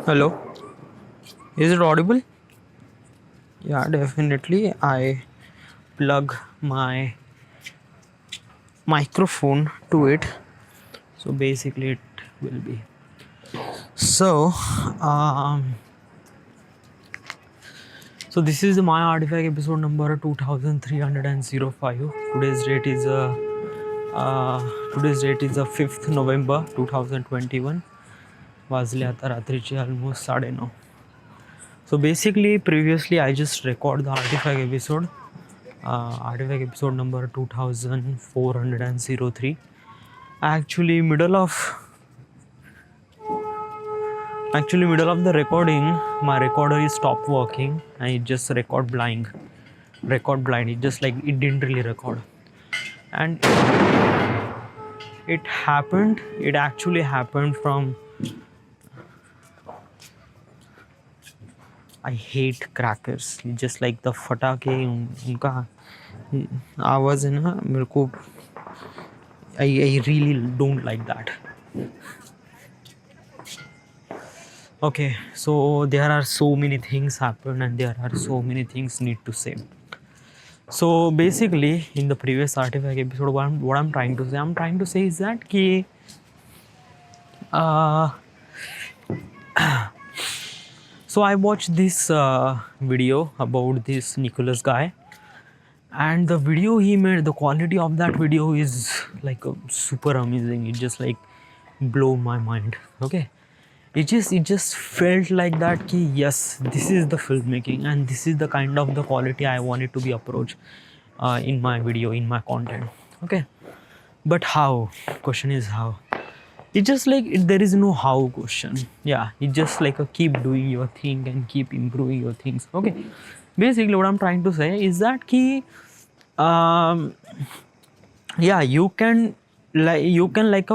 Hello, is it audible? Yeah, definitely. I plug my microphone to it, so basically it will be. So, um, so this is my artifact episode number 2305. Today's date is the 5th November 2021. वाजले आता रात्रीचे almost 9:30. So basically, previously I just record the artifact episode number 2403. Actually, middle of the recording, my recorder is stopped working and it just record blind. It just like it didn't really record, and it happened. It actually happened from. I hate crackers. It's just like the फटाके उनका आवाज़ है ना मेरे को I really don't like that. Okay, so there are so many things happen and there are so many things need to say. So basically, in the previous artifact episode, what I'm trying to say is that ki, so I watched this video about this Nicholas guy, and the video he made, the quality of that video is like super amazing. It just like blow my mind. Okay, it just felt like that ki yes, this is the filmmaking and this is the kind of the quality I wanted to be approached in my video, in my content. Okay, but how? Question is how. It's just like there is no how question. Yeah, it's just like a keep doing your thing and keep improving your things. Okay, basically what I'm trying to say is that ki yeah, you can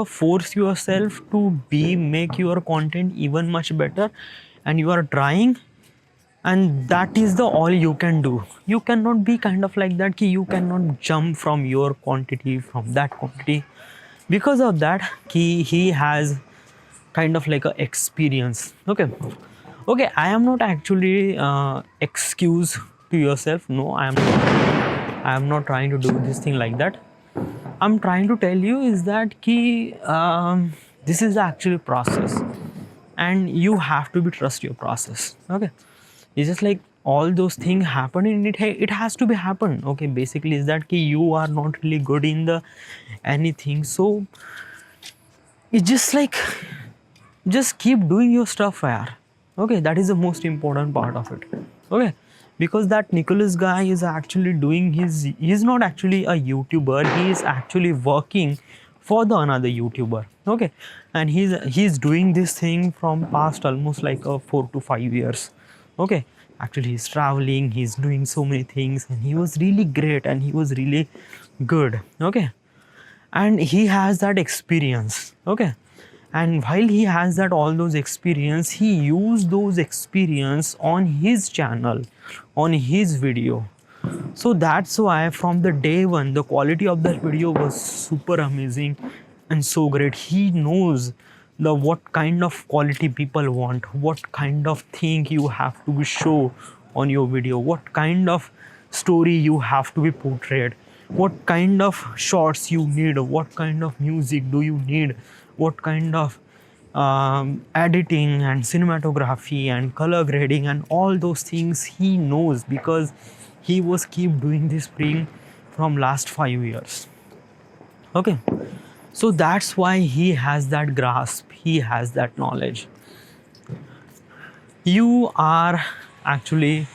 force yourself to make your content even much better, and you are trying, and that is the all you can do. You cannot be kind of like that ki you cannot jump from your quantity from that quantity. Because of that he has kind of like a experience. Okay, I am not actually excuse to yourself. No, I am not trying to do this thing like that. I'm trying to tell you is that ki this is the actual process and you have to be trust your process. Okay, it's just like all those things happen and it has to be happen. Okay, basically is that ki you are not really good in the anything, so it's just like just keep doing your stuff, yaar. Okay, that is the most important part of it. Okay, because that Nicholas guy is actually doing he's not actually a YouTuber, he is actually working for the another YouTuber. Okay, and he's doing this thing from past almost like 4 to 5 years. Okay, actually he's traveling, he's doing so many things, and he was really great and he was really good. Okay, and he has that experience. Okay, and while he has that all those experience, he used those experience on his channel, on his video. So that's why from the day one the quality of that video was super amazing and so great. He knows the what kind of quality people want, what kind of thing you have to show on your video, what kind of story you have to be portrayed, what kind of shots you need, what kind of music do you need, what kind of editing and cinematography and color grading and all those things he knows, because he was keep doing this thing from last 5 years. Okay, so that's why he has that grasp, he has that knowledge. You are actually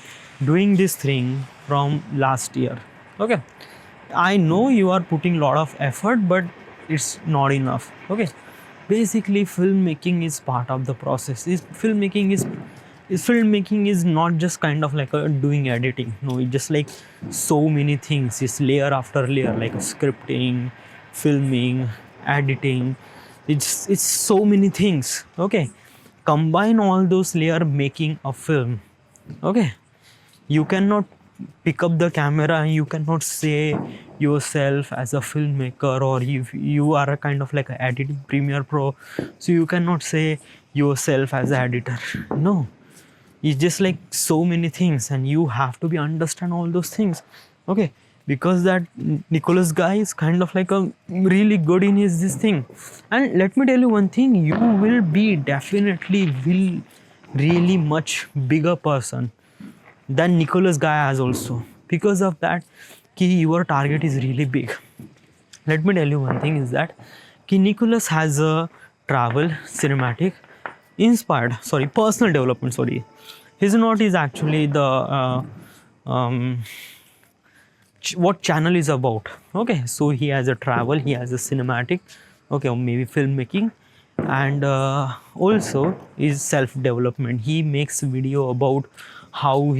doing this thing from last year. Okay, I know you are putting a lot of effort, but it's not enough. Okay, basically filmmaking is part of the process. Filmmaking is not just kind of like doing editing. No, it's just like so many things. It's layer after layer, like scripting, filming, editing. It's so many things. Okay, combine all those layer making a film. Okay, you cannot pick up the camera and you cannot say yourself as a filmmaker, or if you are a kind of like a editing Premiere Pro, so you cannot say yourself as an editor. No, it's just like so many things, and you have to be understand all those things. Okay, because that Nicholas guy is kind of like a really good in his this thing. And let me tell you one thing, you will be definitely will really much bigger person than Nicholas guy has also, because of that ki your target is really big. Let me tell you one thing is that ki Nicholas has a travel cinematic inspired, sorry, personal development, sorry, his not is actually the um, what channel is about. Okay, so he has a travel, he has a cinematic, okay, or maybe filmmaking, and also is self development. He makes video about how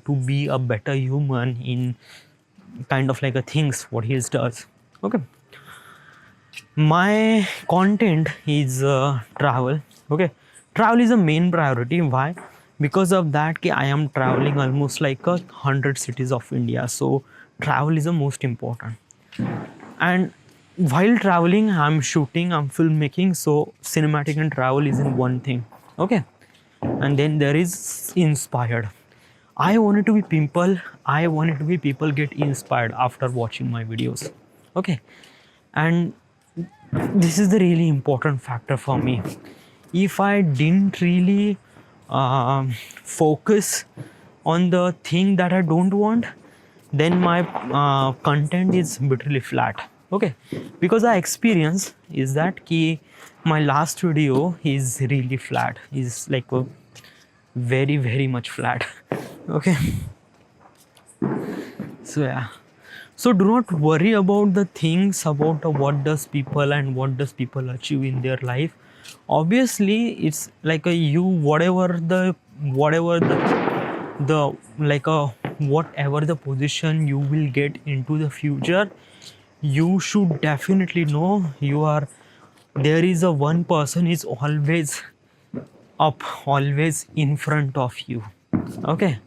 to be a better human in kind of like a things what he does. Okay, my content is travel. Okay, travel is a main priority. Why? Because of that I am traveling almost like 100 cities of India, so travel is the most important. And while traveling I'm shooting, I'm filmmaking, so cinematic and travel is in one thing. Okay, and then there is inspired. I wanted to be people get inspired after watching my videos. Okay, and this is the really important factor for me. If I didn't really focus on the thing that I don't want, then my content is literally flat. Okay, because I experience is that ki my last video is really flat, is like a very much flat. Okay, so yeah, so do not worry about the things about what does people and what does people achieve in their life. Obviously it's like a you whatever the like a whatever the position you will get into the future, you should definitely know you are there is a one person is always up, always in front of you. Okay,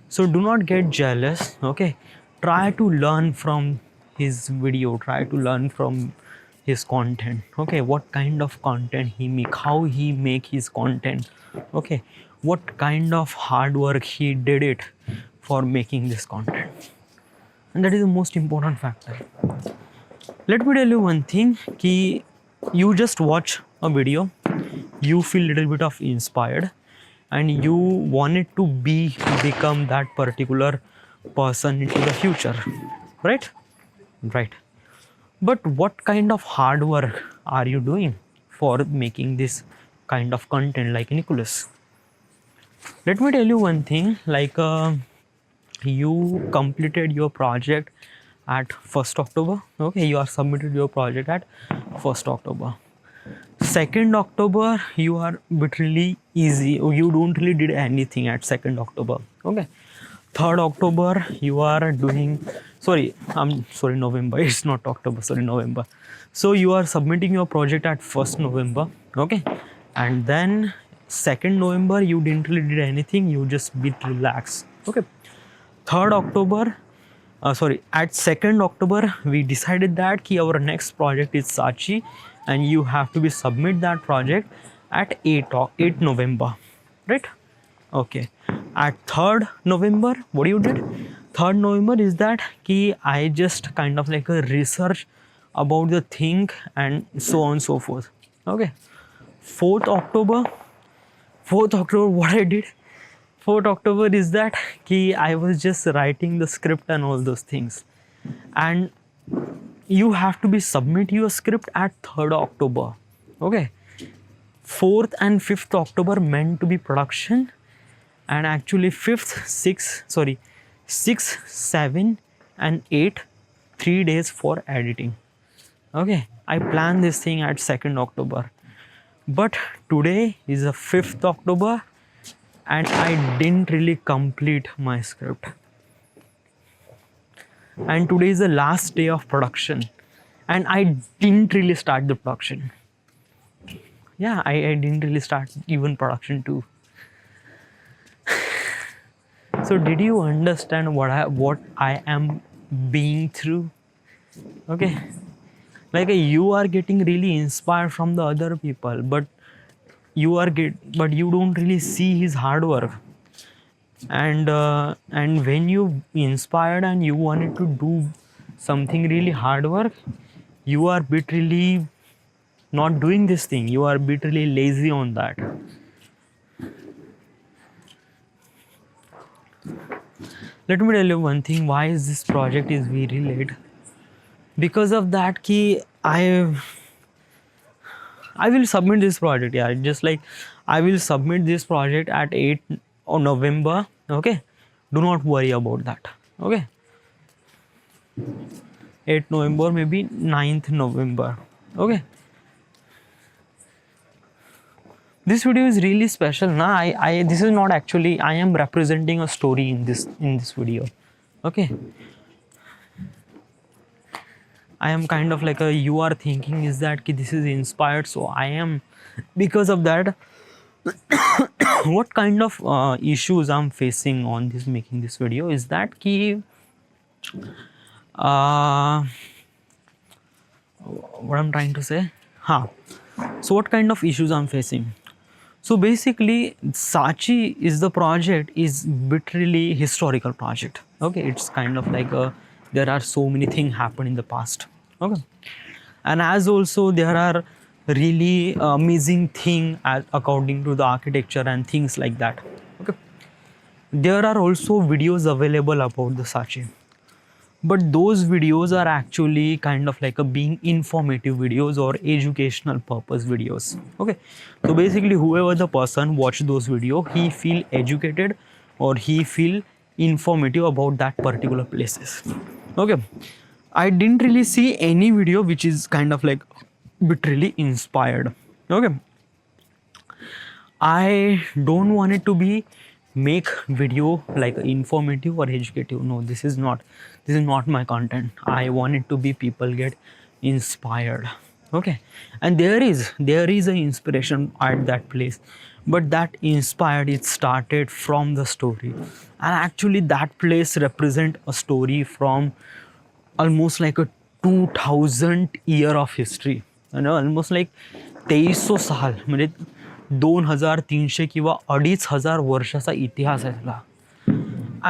so do not get jealous. Okay, try to learn from his video, try to learn from his content. Okay, what kind of content he make, how he make his content. Okay, what kind of hard work he did it for making this content, and that is the most important factor. Let me tell you one thing ki you just watch a video, you feel little bit of inspired, and you wanted to become that particular person into the future, right? Right, but what kind of hard work are you doing for making this kind of content like Nicholas? Let me tell you one thing, like you completed your project at 1st October. Okay, you are submitted your project at 1st October. 2nd October you are literally easy, you don't really did anything at 2nd October. Okay, 3rd October you are doing, sorry, I'm sorry, November, it's not October, sorry, November. So you are submitting your project at 1st November. Okay, and then 2nd November you didn't really did anything, you just bit relaxed. Okay, 3rd October sorry, at 2nd October we decided that ki our next project is Sachi, and you have to be submit that project at 8 November, right? Okay, at 3rd November what you did, 3rd November is that ki I just kind of like a research about the thing and so on and so forth. Okay, 4th October, 4th October what I did, 4th October is that ki I was just writing the script and all those things, and you have to be submit your script at 3rd October. Okay, 4th and 5th October meant to be production, and actually 5th, 6th, sorry, 6th, 7 and 8, 3 days for editing. Okay, I planned this thing at 2nd October, but today is the 5th October and I didn't really complete my script, and today is the last day of production and I didn't really start the production. Yeah, I didn't really start even production too. So did you understand what I am being through? Okay, like you are getting really inspired from the other people, but but you don't really see his hard work. And when you inspired and you wanted to do something really hard work, you are bit really not doing this thing, you are bit really lazy on that. Let me tell you one thing, why is this project is very late. Because of that key, I will submit this project, yeah, just like I will submit this project at 8 of November. Okay, do not worry about that. Okay, 8 November, maybe 9th November. Okay, this video is really special na. I this is not actually, I am representing a story in this video. Okay, I am kind of like a, you are thinking is that ki this is inspired, so I am, because of that. What kind of issues I'm facing on this making this video is that ki what I'm trying to say, so what kind of issues I'm facing. So basically Sachi is the project is literally historical project. Okay, it's kind of like a, there are so many things happen in the past. Okay, and as also there are really amazing thing as according to the architecture and things like that. Okay, there are also videos available about the Sachi, but those videos are actually kind of like a being informative videos or educational purpose videos. Okay, so basically whoever the person watch those video, he feel educated or he feel informative about that particular places. Okay, I didn't really see any video which is kind of like literally inspired. Okay, I don't want it to be make video like informative or educative. No, this is not my content. I want it to be people get inspired. Okay, and there is an inspiration at that place, but that inspired, it started from the story, and actually that place represent a story from almost like a 2000 year of history. You know, almost like 2300 साल, म्हणजे 2300 किंवा 2500 वर्षाचा इतिहास आहे त्याला.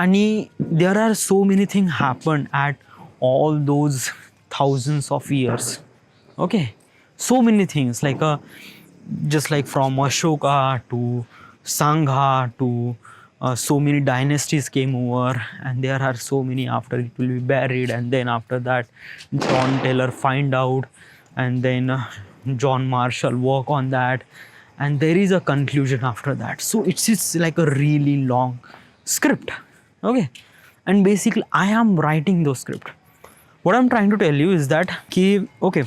आणि there are so many things happen at all those thousands of years. Okay, so many things like just like from Ashoka to Sangha to so many dynasties came over, and there are so many after it will be buried, and then after that John Taylor find out, and then John Marshall work on that, and there is a conclusion after that. So it's like a really long script. Okay, and basically I am writing those script. What I'm trying to tell you is that okay,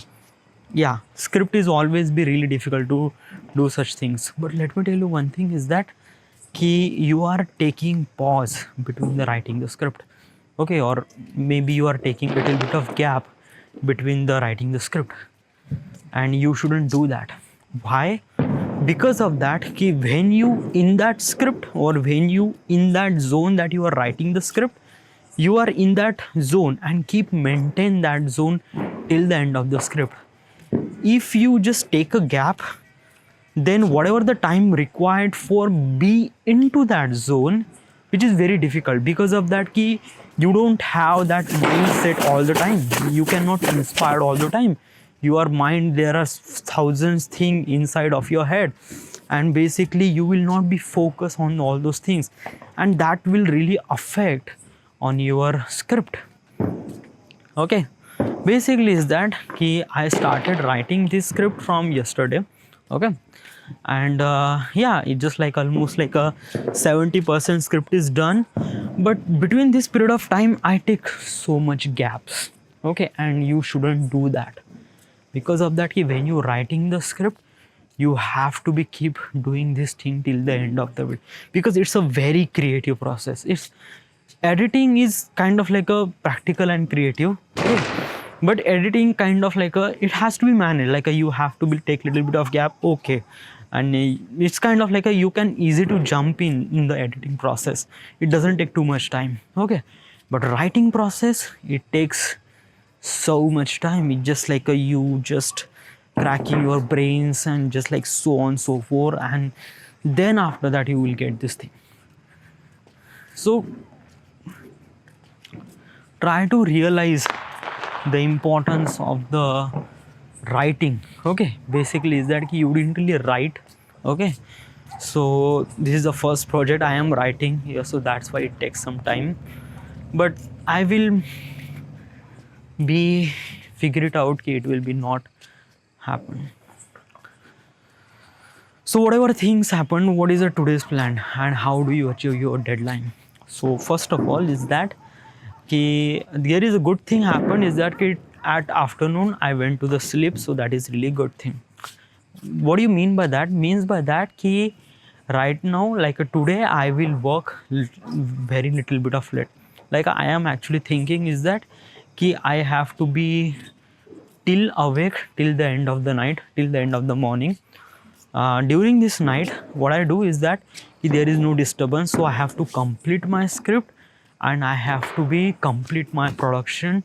yeah, script is always be really difficult to do such things, but let me tell you one thing is that you are taking pause between the writing the script. Okay, or maybe you are taking a little bit of gap between the writing the script, and you shouldn't do that. Why? Because of that, when you in that script or when you in that zone that you are writing the script, you are in that zone and keep maintain that zone till the end of the script. If you just take a gap, then whatever the time required for be into that zone, which is very difficult. Because of that you don't have that mindset all the time, you cannot inspire all the time. Your mind, there are thousands things inside of your head, and basically you will not be focused on all those things, and that will really affect on your script. Okay, basically is that I started writing this script from yesterday. Okay, and yeah, it just like almost like a 70% script is done, but between this period of time I take so much gaps. Okay, and you shouldn't do that. Because of that, when you're writing the script, you have to be keep doing this thing till the end of the video, because it's a very creative process. It's editing is kind of like a practical and creative, but editing kind of like a, it has to be managed, like you have to be take little bit of gap. Okay, and it's kind of like a you can easy to jump in the editing process. It doesn't take too much time. Okay, but writing process, it takes so much time. It's just like a you just cracking your brains and just like so on so forth, and then after that you will get this thing. So try to realize the importance of the writing. Okay, basically is that you didn't really write. Okay, so this is the first project I am writing here, so that's why it takes some time, but I will be figure it out ki it will be not happen. So whatever things happen, what is the today's plan and how do you achieve your deadline? So first of all is that ki there is a good thing happened is that ki at afternoon I went to the sleep, so that is really good thing. What do you mean by that? Means by that ki right now, like today I will work very little bit of late. Like I am actually thinking is that ki I have to be till awake till the end of the night, till the end of the morning. During this night, what I do is that there is no disturbance, so I have to complete my script and I have to be complete my production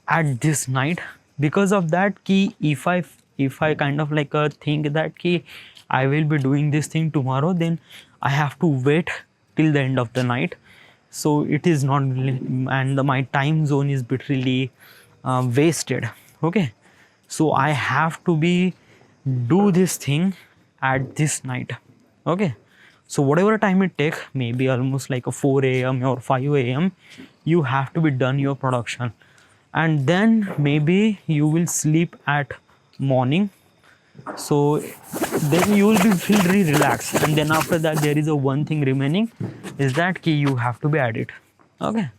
at this night. Because of that, ki if I kind of like think that ki I will be doing this thing tomorrow, then I have to wait till the end of the night. So it is not really, and my time zone is bit really wasted. Okay, so I have to be do this thing at this night. Okay, so whatever time it take, maybe almost like a 4 a.m. or 5 a.m. you have to be done your production, and then maybe you will sleep at morning. So then you will be feel really relaxed, and then after that there is a one thing remaining is that key you have to be added. Okay,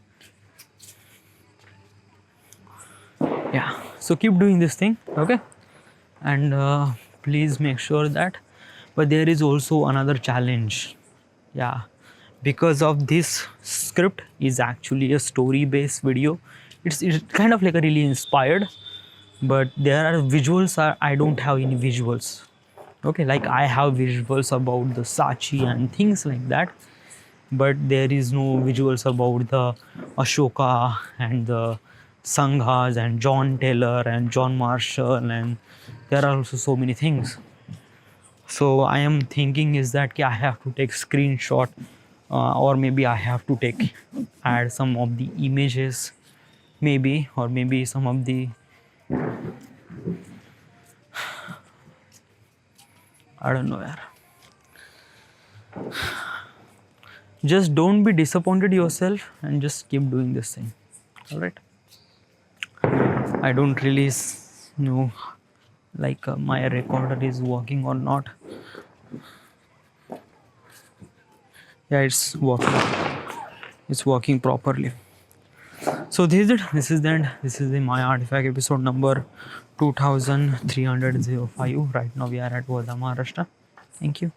yeah, so keep doing this thing. Okay, and please make sure that, but there is also another challenge. Yeah, because of this script is actually a story based video. It's kind of like a really inspired, but there are visuals are I don't have any visuals. Okay, like I have visuals about the Sachi and things like that, but there is no visuals about the Ashoka and the Sanghas and John Taylor and John Marshall, and there are also so many things. So I am thinking is that I have to take screenshot, or maybe I have to take add some of the images, maybe, or maybe some of the I don't know. Yaar. Just don't be disappointed yourself and just keep doing this thing. All right. I don't really know like my recorder is working or not. Yeah, it's working. It's working properly. So this is it. This is the end. This is the My Artifact episode number 2305. Right now we are at Wama, Maharashtra. Thank you.